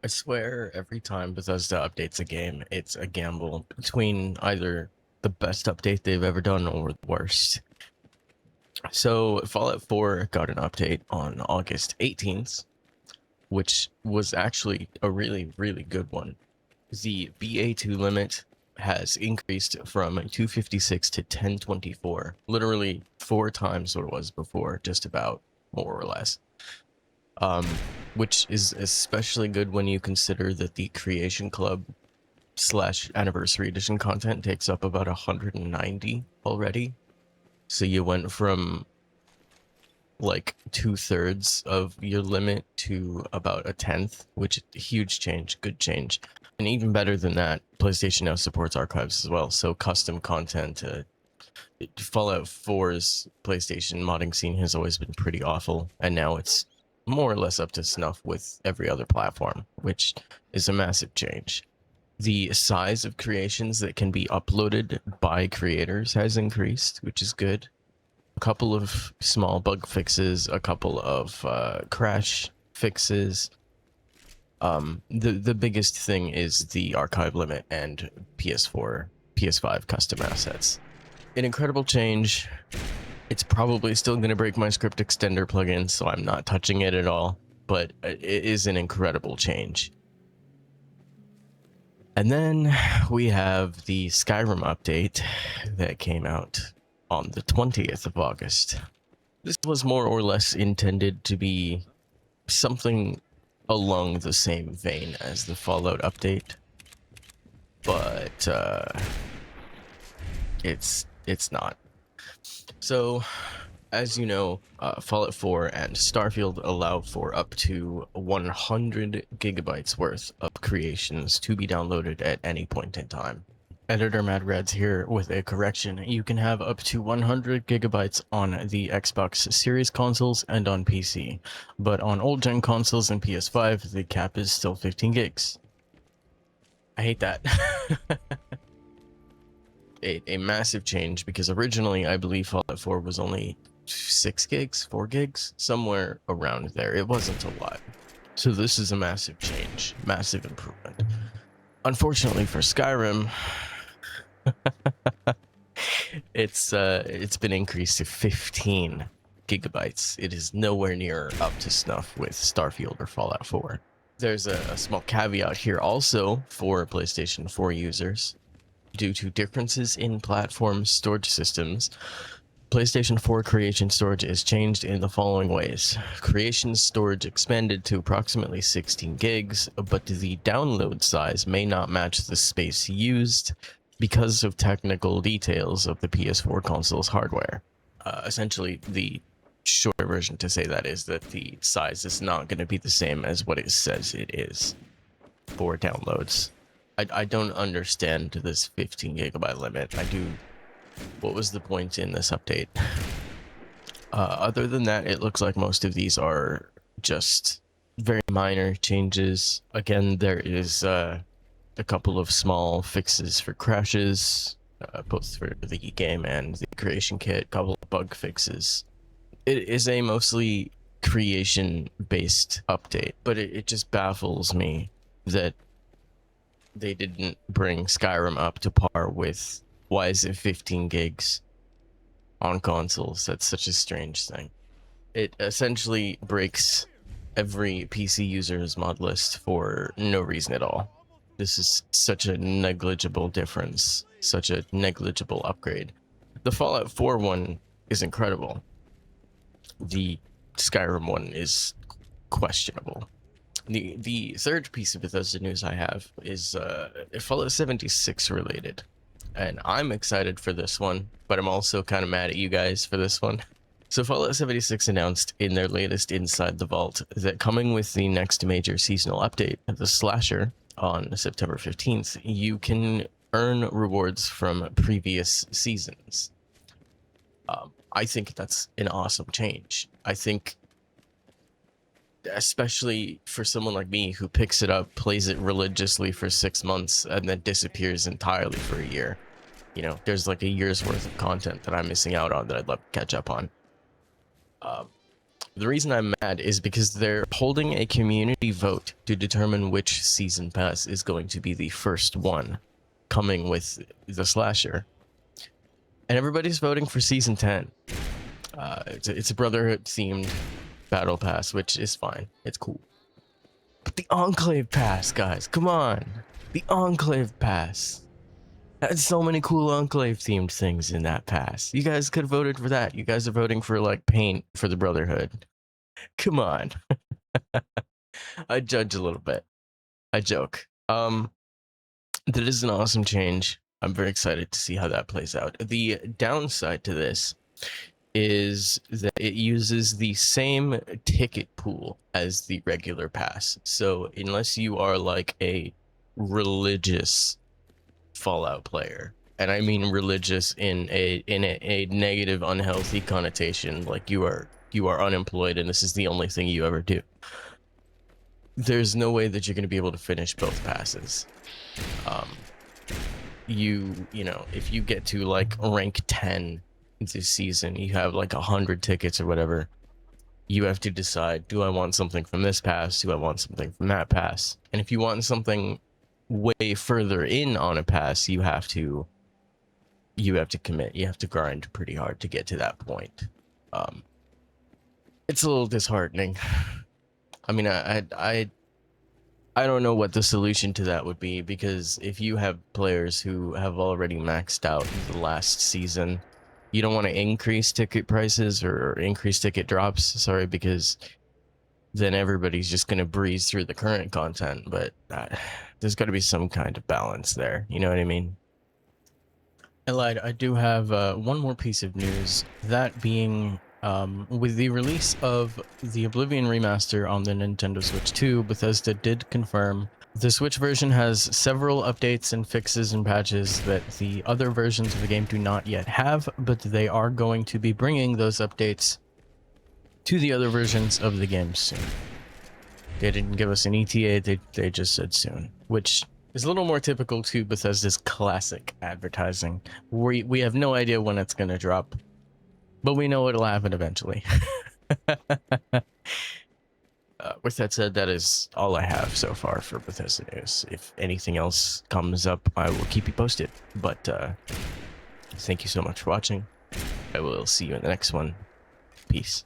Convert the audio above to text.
I swear every time Bethesda updates a game, it's a gamble between either the best update they've ever done or the worst. So Fallout 4 got an update on August 18th, which was actually a really, really good one. The BA2 limit has increased from 256 to 1024, literally 4 times what it was before, just about, more or less. Which is especially good when you consider that the Creation Club / Anniversary Edition content takes up about 190 already. So you went from like 2/3 of your limit to about 1/10, which is a huge change, good change. And even better than that, PlayStation now supports archives as well, so custom content. Fallout 4's PlayStation modding scene has always been pretty awful, and now it's more or less up to snuff with every other platform, which is a massive change. The size of creations that can be uploaded by creators has increased, which is good. A couple of small bug fixes, a couple of crash fixes. The biggest thing is the archive limit and PS4, PS5 custom assets. An incredible change. It's probably still going to break my script extender plugin, so I'm not touching it at all, but it is an incredible change. And then we have the Skyrim update that came out on the 20th of August. This was more or less intended to be something along the same vein as the Fallout update, but it's not. So, as you know, Fallout 4 and Starfield allow for up to 100 gigabytes worth of creations to be downloaded at any point in time. Editor MadRads here with a correction. You can have up to 100 gigabytes on the Xbox Series consoles and on PC, but on old-gen consoles and PS5, the cap is still 15 gigs. I hate that. A massive change, because originally I believe Fallout 4 was only 6 gigs, 4 gigs, somewhere around there. It wasn't a lot. So this is a massive change, massive improvement. Unfortunately for Skyrim, it's been increased to 15 gigabytes. It is nowhere near up to snuff with Starfield or Fallout 4. There's a small caveat here also for PlayStation 4 users. Due to differences in platform storage systems, PlayStation 4 creation storage is changed in the following ways. Creation storage expanded to approximately 16 gigs, but the download size may not match the space used because of technical details of the PS4 console's hardware. Essentially, the shorter version to say that is that the size is not going to be the same as what it says it is for downloads. I don't understand this 15 gigabyte limit. I do. What was the point in this update? Other than that, it looks like most of these are just very minor changes. Again, there is a couple of small fixes for crashes, both for the game and the creation kit, a couple of bug fixes. It is a mostly creation-based update, but it just baffles me that they didn't bring Skyrim up to par with why is it 15 gigs on consoles. That's such a strange thing. It essentially breaks every PC user's mod list for no reason at all. This is such a negligible difference, such a negligible upgrade. The Fallout 4 one is incredible. The Skyrim one is questionable. The third piece of Bethesda news I have is Fallout 76 related, and I'm excited for this one, but I'm also kind of mad at you guys for this one. So Fallout 76 announced in their latest Inside the Vault that coming with the next major seasonal update, the Slasher, on September 15th, you can earn rewards from previous seasons. I think that's an awesome change. I think, especially for someone like me who picks it up, plays it religiously for 6 months, and then disappears entirely for a year. You know, there's like a year's worth of content that I'm missing out on that I'd love to catch up on. The reason I'm mad is because they're holding a community vote to determine which season pass is going to be the first one coming with the slasher. And everybody's voting for season 10. It's a Brotherhood themed battle pass, which is fine. It's cool. But the Enclave pass, guys, come on. The Enclave pass. That's so many cool Enclave themed things in that pass. You guys could have voted for that. You guys are voting for like paint for the Brotherhood. Come on. I judge a little bit. I joke. That is an awesome change. I'm very excited to see how that plays out. The downside to this is that it uses the same ticket pool as the regular pass. So unless you are like a religious Fallout player, and I mean religious in a negative, unhealthy connotation, like you are unemployed and this is the only thing you ever do, there's no way that you're going to be able to finish both passes. You know, if you get to like rank 10 this season, you have like 100 tickets or whatever, you have to decide, do I want something from this pass? Do I want something from that pass? And if you want something way further in on a pass, you have to commit. You have to grind pretty hard to get to that point. It's a little disheartening. I mean, I don't know what the solution to that would be, because if you have players who have already maxed out the last season, you don't want to increase ticket prices or increase ticket drops, sorry, because then everybody's just going to breeze through the current content. But there's got to be some kind of balance there, you know what I mean? I lied. I do have one more piece of news, that being with the release of the Oblivion Remaster on the Nintendo Switch 2, Bethesda did confirm the Switch version has several updates and fixes and patches that the other versions of the game do not yet have, but they are going to be bringing those updates to the other versions of the game soon. They didn't give us an ETA, they just said soon, which is a little more typical to Bethesda's classic advertising. We have no idea when it's going to drop, but we know it'll happen eventually. With that said, that is all I have so far for Bethesda news. If anything else comes up, I will keep you posted. But thank you so much for watching. I will see you in the next one. Peace.